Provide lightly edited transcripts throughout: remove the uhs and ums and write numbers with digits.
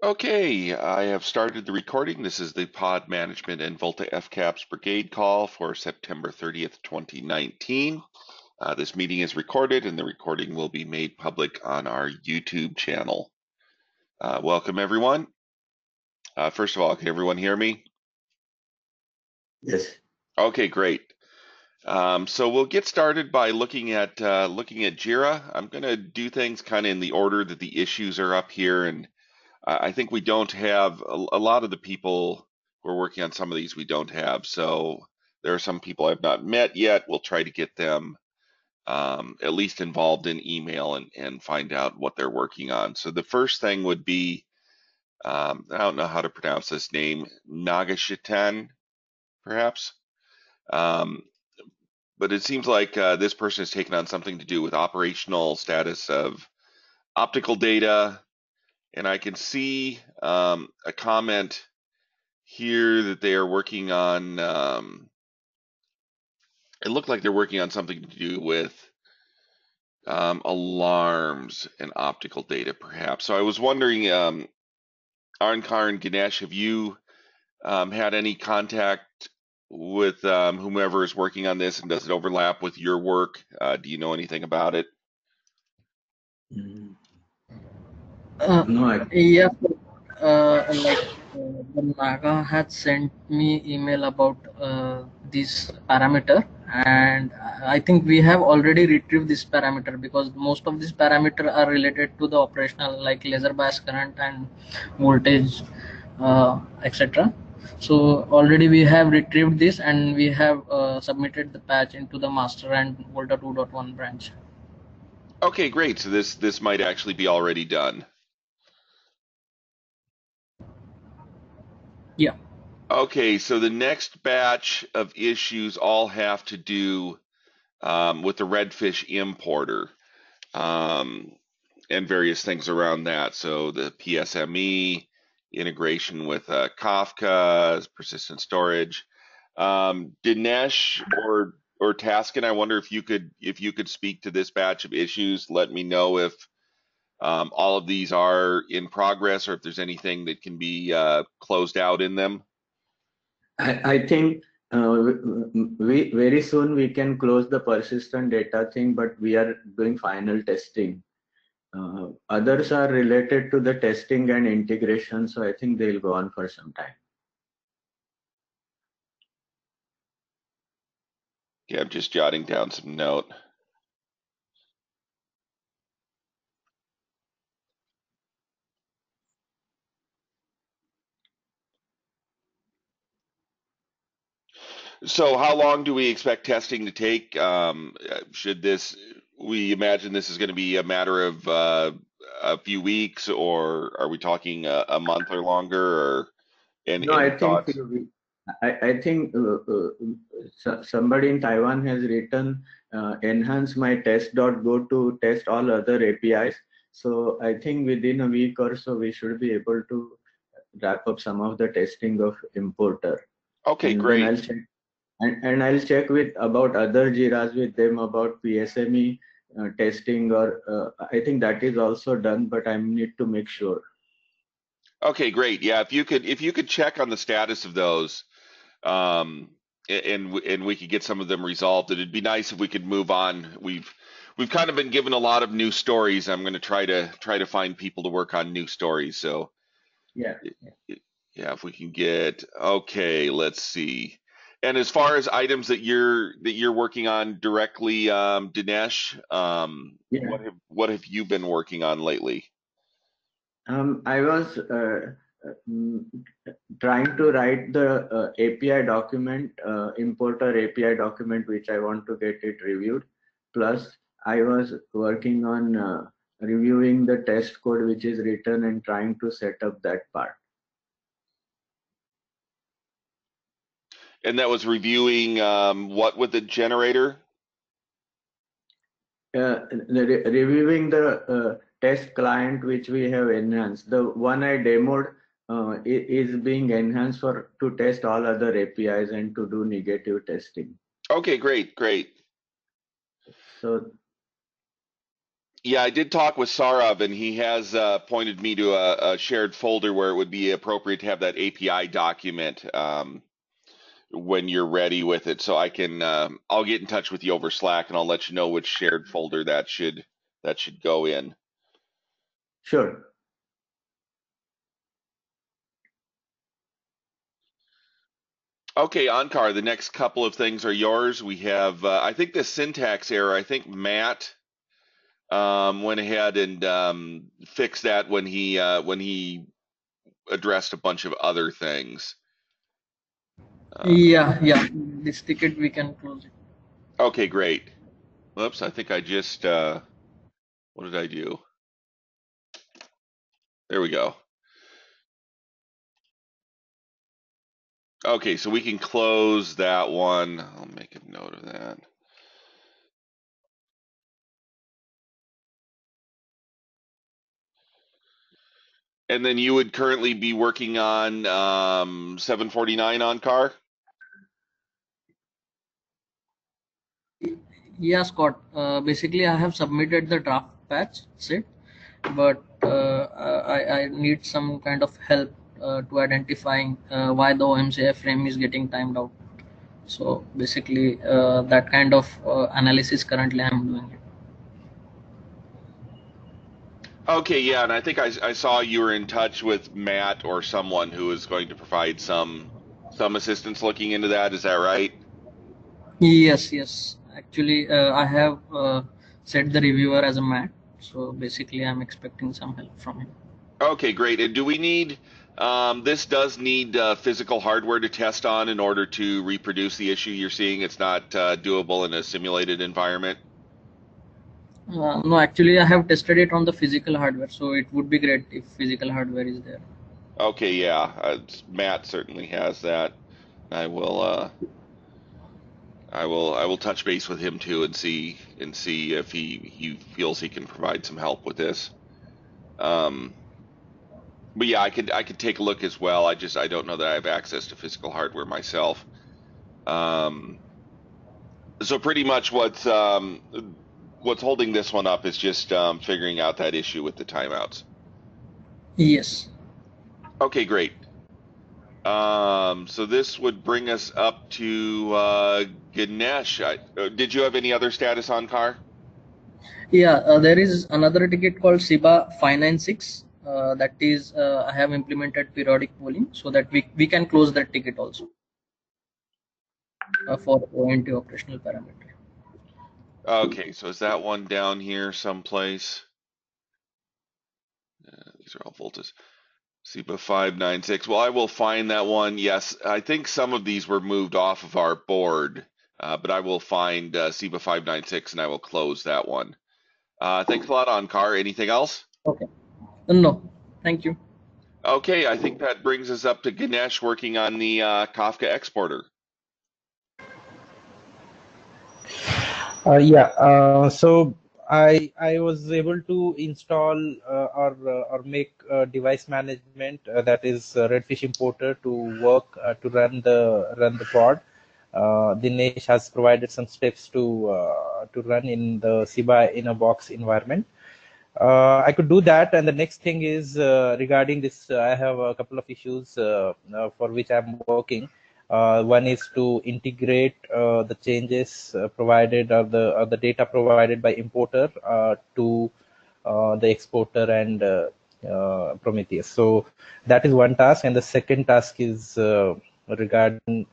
Okay, I have started the recording. This is the Pod Management and VOLTHA FCAPS Brigade call for September 30th, 2019. This meeting is recorded and the recording will be made public on our YouTube channel. Welcome everyone. First of all, can everyone hear me? Yes. Okay, great. So we'll get started by looking at Jira. I'm going to do things kind of in the order that the issues are up here, and I think we don't have a lot of the people who are working on some of these we don't have. So there are some people I've not met yet. We'll try to get them at least involved in email and find out what they're working on. So the first thing would be, I don't know how to pronounce this name, Nagashitan, perhaps. Um, but it seems like this person has taken on something to do with operational status of optical data. And I can see a comment here that they are working on, it looked like they're working on something to do with alarms and optical data, perhaps. So I was wondering, Arnkar and Ganesh, have you had any contact with whomever is working on this, and does it overlap with your work? Do you know anything about it? Mm. Uh, No, yeah, like the Naga had sent me email about this parameter, and I think we have already retrieved this parameter because most of these parameter are related to the operational, like laser bias current and voltage, etc. So already we have retrieved this and we have submitted the patch into the master and Volta 2.1 branch. Okay, great. So this might actually be already done. Yeah. Okay, so the next batch of issues all have to do with the redfish importer and various things around that. So the PSME integration with Kafka, persistent storage. Dinesh or Taskin, I wonder if you could speak to this batch of issues. Let me know if all of these are in progress or if there's anything that can be closed out in them. I think we very soon we can close the persistent data thing, but we are doing final testing. Others are related to the testing and integration, so I think they'll go on for some time. Yeah, I'm just jotting down some note. So how long do we expect testing to take? We imagine this is going to be a matter of a few weeks, or are we talking a month or longer, or No, any I think thoughts? I think somebody in Taiwan has written enhance my test.go to test all other APIs. So I think within a week or so we should be able to wrap up some of the testing of importer, Okay, and then great. I'll check and I'll check with about other Jiras with them about PSME testing, or I think that is also done, but I need to make sure. Okay, great. Yeah, if you could check on the status of those, um, and we could get some of them resolved, it'd be nice if we could move on. We've kind of been given a lot of new stories. I'm going to try to find people to work on new stories. So Yeah. yeah, if we can get, okay, let's see. And as far as items that you're working on directly, Dinesh, Yeah. what have you been working on lately? I was mm, trying to write the API document, importer API document, which I want to get it reviewed. Plus, I was working on reviewing the test code which is written and trying to set up that part. And that was reviewing what with the generator? Reviewing the test client which we have enhanced. The one I demoed is being enhanced for to test all other APIs and to do negative testing. Okay, great, great. So Yeah, I did talk with Sarav, and he has pointed me to a shared folder where it would be appropriate to have that API document when you're ready with it. So I can, I'll get in touch with you over Slack, and I'll let you know which shared folder that should go in. Sure. Okay, Ankar, the next couple of things are yours. We have, I think, the syntax error. I think Matt went ahead and fixed that when he addressed a bunch of other things. Yeah. This ticket we can close it. Okay, great. Whoops, I think I just, what did I do? There we go. Okay, so we can close that one. I'll make a note of that. And then you would currently be working on 749 on car? Yeah, Scott. Basically, I have submitted the draft patch set, but I need some kind of help to identifying why the OMCF frame is getting timed out. So basically, that kind of analysis currently I'm doing it. Okay, yeah, and I think I saw you were in touch with Matt or someone who is going to provide some assistance looking into that. Is that right? Yes. Actually, I have set the reviewer as a mat. So basically, I'm expecting some help from him. Okay, great. And do we need this does need physical hardware to test on in order to reproduce the issue you're seeing? It's not doable in a simulated environment. No, actually, I have tested it on the physical hardware, so it would be great if physical hardware is there. Okay, yeah, Matt certainly has that. I will, I will touch base with him too and see if he feels he can provide some help with this. But yeah, I could take a look as well. I don't know that I have access to physical hardware myself. Um, so pretty much what's holding this one up is just figuring out that issue with the timeouts. Yes. Okay, great. So this would bring us up to Ganesh. Did you have any other status on car? Yeah, there is another ticket called SIBA 596. That is, I have implemented periodic polling so that we can close that ticket also for ONT operational parameter. Okay, so is that one down here someplace? These are all voltas. SIBA 596. Well, I will find that one. Yes, I think some of these were moved off of our board, but I will find SIBA 596 and I will close that one. Thanks a lot, Ankar. Anything else? Okay. No, thank you. Okay, I think that brings us up to Ganesh working on the Kafka exporter. So I was able to install or make device management that is Redfish importer to work to run the pod. Dinesh has provided some steps to run in the SIBA in a box environment. I could do that, and the next thing is regarding this. I have a couple of issues for which I'm working. One is to integrate the changes provided or the data provided by importer to the exporter and Prometheus. So that is one task, and the second task is regarding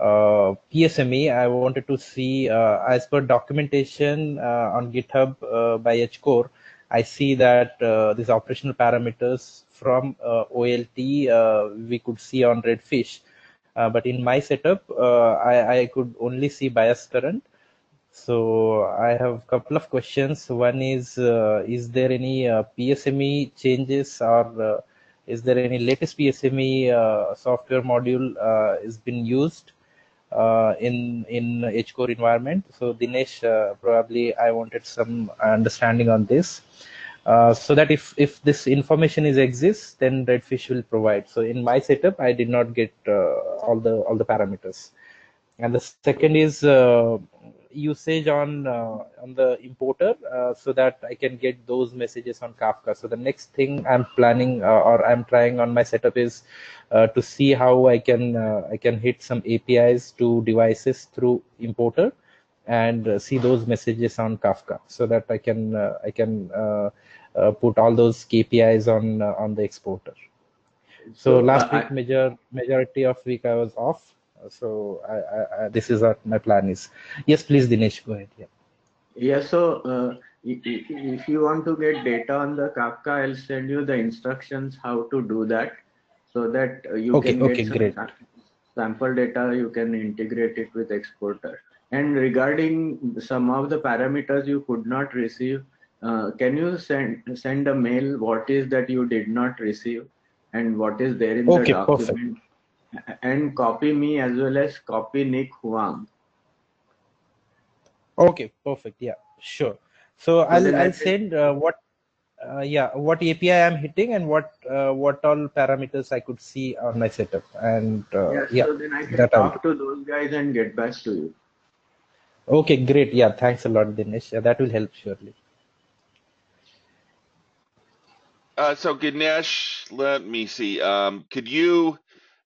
PSME. I wanted to see as per documentation on GitHub by HCore. I see that these operational parameters from OLT we could see on Redfish, but in my setup I could only see bias current. So I have a couple of questions. One is there any PSME changes, or is there any latest PSME software module is been used in HCore environment? So Dinesh, probably I wanted some understanding on this, so that if this information is exists, then Redfish will provide. So in my setup, I did not get all the parameters. And the second is usage on the importer, so that I can get those messages on Kafka. So the next thing I'm planning, or I'm trying on my setup, is to see how I can hit some APIs to devices through importer, and see those messages on Kafka, so that I can put all those KPIs on the exporter. So So last week, majority of week I was off. So this is what my plan is. Yes, please, Dinesh, go ahead. Yeah. yeah, so if you want to get data on the Kafka, I'll send you the instructions how to do that, so that you Okay. can Okay. get some Great. sample data, you can integrate it with exporter. And regarding some of the parameters you could not receive, can you send a mail what is that you did not receive and what is there in the Okay. Perfect. document, and copy me as well as copy Nick Huang. Okay. Perfect. Yeah. Sure. So So then I I'll can, send what API I'm hitting, and what all parameters I could see on my setup, and yeah, yeah, so then I can that I'll do. talk to those guys and get back to you. Okay. Great. Yeah. Thanks a lot, Dinesh. Yeah, that will help surely. So Ganesh, let me see. Could you,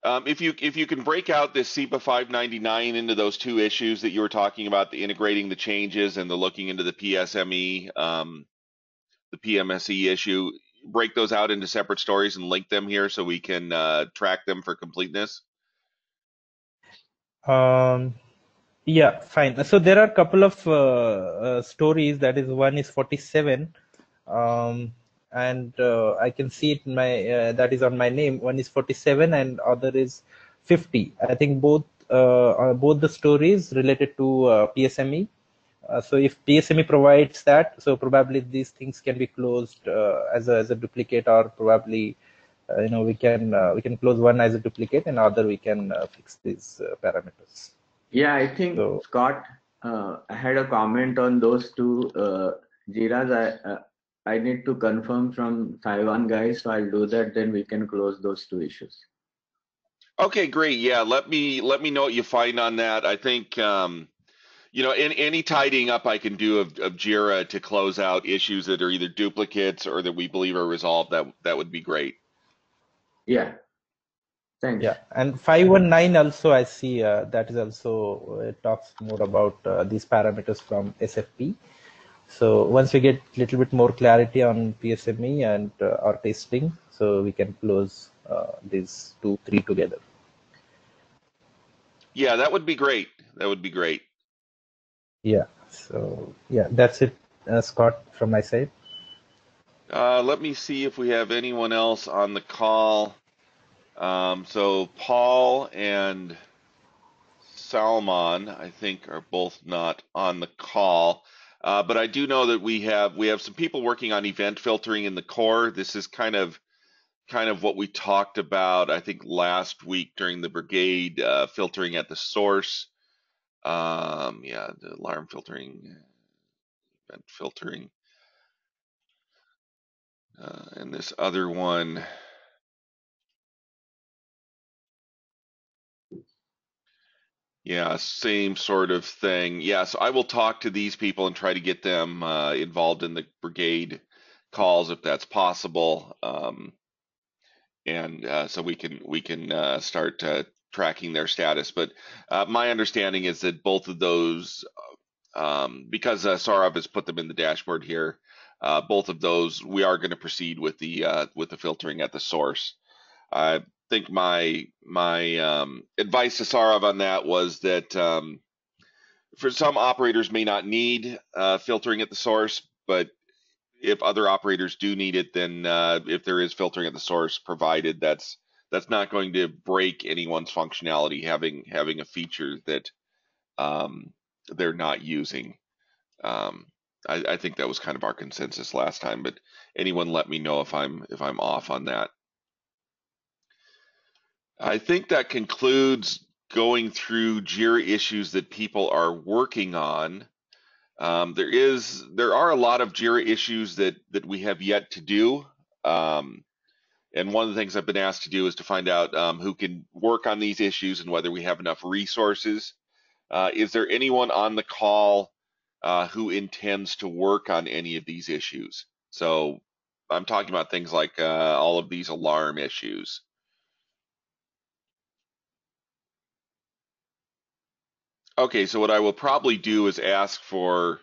if you can break out this SEPA 599 into those two issues that you were talking about, the integrating the changes and the looking into the PSME, the PMSE issue, break those out into separate stories and link them here so we can track them for completeness? Um, Yeah, fine. So there are a couple of stories. That is, one is 47, and I can see it in my that is on my name. One is 47, and other is 50. I think both the stories related to PSME. So if PSME provides that, so probably these things can be closed as a duplicate, or probably we can close one as a duplicate, and other we can fix these parameters. Yeah, I think So. Scott had a comment on those two Jiras. I need to confirm from Taiwan guys, so I'll do that. Then we can close those two issues. Okay, great. Yeah, let me know what you find on that. I think any tidying up I can do of Jira to close out issues that are either duplicates or that we believe are resolved, that would be great. Yeah, thanks. Yeah, and 519 also I see that is also it talks more about these parameters from SFP. So once we get a little bit more clarity on PSME and our testing, so we can close these 2, 3 together. Yeah, that would be great. That would be great. Yeah. So yeah, that's it, Scott, from my side. Let me see if we have anyone else on the call. So Paul and Salman, I think, are both not on the call. But I do know that we have some people working on event filtering in the core. This is kind of what we talked about, I think, last week during the brigade, filtering at the source. Yeah, the alarm filtering, event filtering, and this other one. Yeah, same sort of thing. Yeah, so I will talk to these people and try to get them involved in the brigade calls if that's possible, and so we can start tracking their status. But my understanding is that both of those, because Saurabh has put them in the dashboard here, both of those we are going to proceed with the filtering at the source. I think my advice to Saurav on that was that for some operators may not need filtering at the source, but if other operators do need it, then if there is filtering at the source provided, that's not going to break anyone's functionality having a feature that they're not using. Um, I think that was kind of our consensus last time, but anyone let me know if I'm off on that. I think that concludes going through JIRA issues that people are working on. There are a lot of JIRA issues that we have yet to do. And one of the things I've been asked to do is to find out who can work on these issues and whether we have enough resources. Is there anyone on the call who intends to work on any of these issues? So I'm talking about things like all of these alarm issues. Okay, so what I will probably do is ask for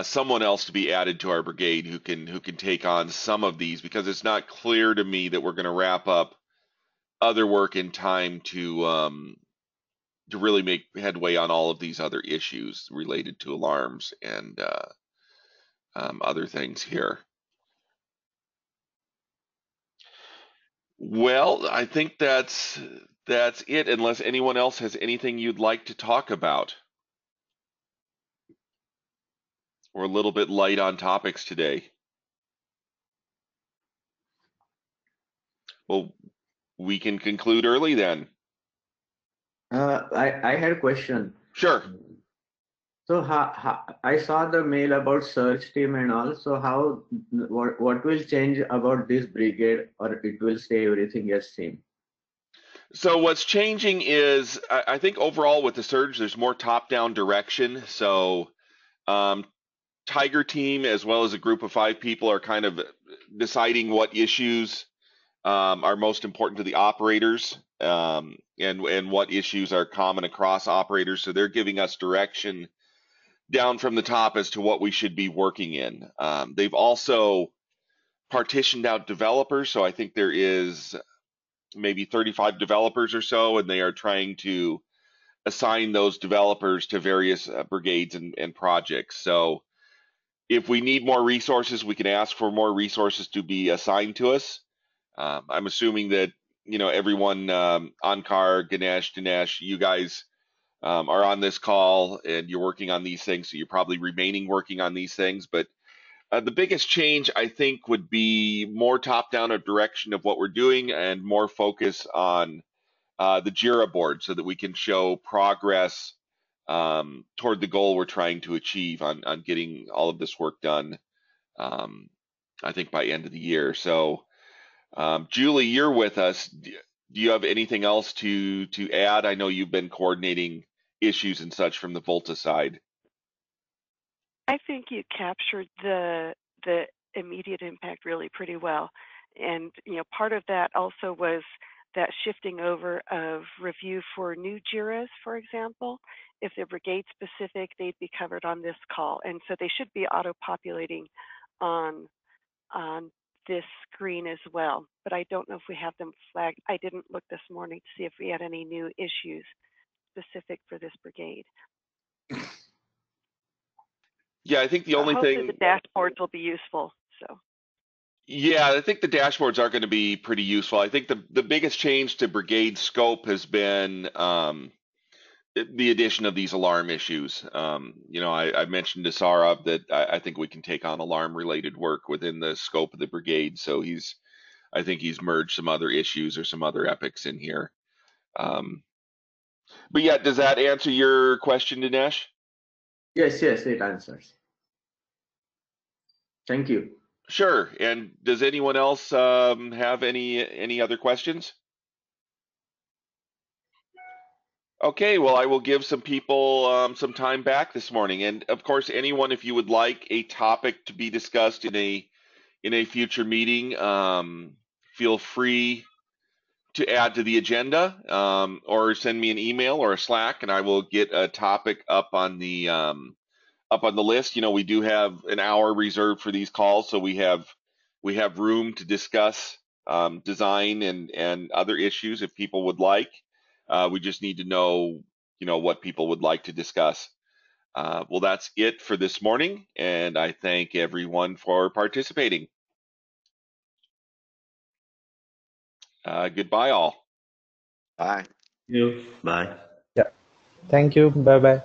someone else to be added to our brigade who can take on some of these, because it's not clear to me that we're going to wrap up other work in time to really make headway on all of these other issues related to alarms and other things here. Well, I think that's it, unless anyone else has anything you'd like to talk about. We're a little bit light on topics today. Well, we can conclude early then. I had a question. Sure. So I saw the mail about search team and all. So what will change about this brigade, or it will stay everything as same? So what's changing is I think overall with the surge, there's more top-down direction. So Tiger team, as well as a group of 5 people, are kind of deciding what issues are most important to the operators, and what issues are common across operators. So they're giving us direction down from the top as to what we should be working in. They've also partitioned out developers. So I think there is maybe 35 developers or so, and they are trying to assign those developers to various brigades and projects. So if we need more resources, we can ask for more resources to be assigned to us. I'm assuming that everyone, Ankar, Ganesh, Dinesh, you guys are on this call and you're working on these things, so you're probably remaining working on these things. But the biggest change, I think, would be more top-down of direction of what we're doing and more focus on the JIRA board, so that we can show progress toward the goal we're trying to achieve on getting all of this work done, I think by end of the year. So Julie, you're with us. Do you have anything else to add? I know you've been coordinating issues and such from the VOLTHA side. I think you captured the immediate impact really pretty well. And part of that also was that shifting over of review for new JIRAs, for example. If they're brigade specific, they'd be covered on this call. And so they should be auto-populating on this screen as well. But I don't know if we have them flagged. I didn't look this morning to see if we had any new issues specific for this brigade. Yeah, I think the only hopefully thing. The dashboards will be useful. So. Yeah, I think the dashboards are going to be pretty useful. I think the biggest change to brigade scope has been the addition of these alarm issues. I mentioned to Sarab that I think we can take on alarm related work within the scope of the brigade. So I think he's merged some other issues or some other epics in here. But yeah, does that answer your question, Dinesh? Yes, it answers. Thank you. Sure. And does anyone else have any other questions? Okay, well, I will give some people some time back this morning, and of course, anyone, if you would like a topic to be discussed in a future meeting, feel free to add to the agenda, or send me an email or a Slack, and I will get a topic up on the list. We do have an hour reserved for these calls, so we have room to discuss design and other issues if people would like. We just need to know, what people would like to discuss. Well, that's it for this morning, and I thank everyone for participating. Goodbye, all. Bye. You. Bye. Yeah. Thank you. Bye bye.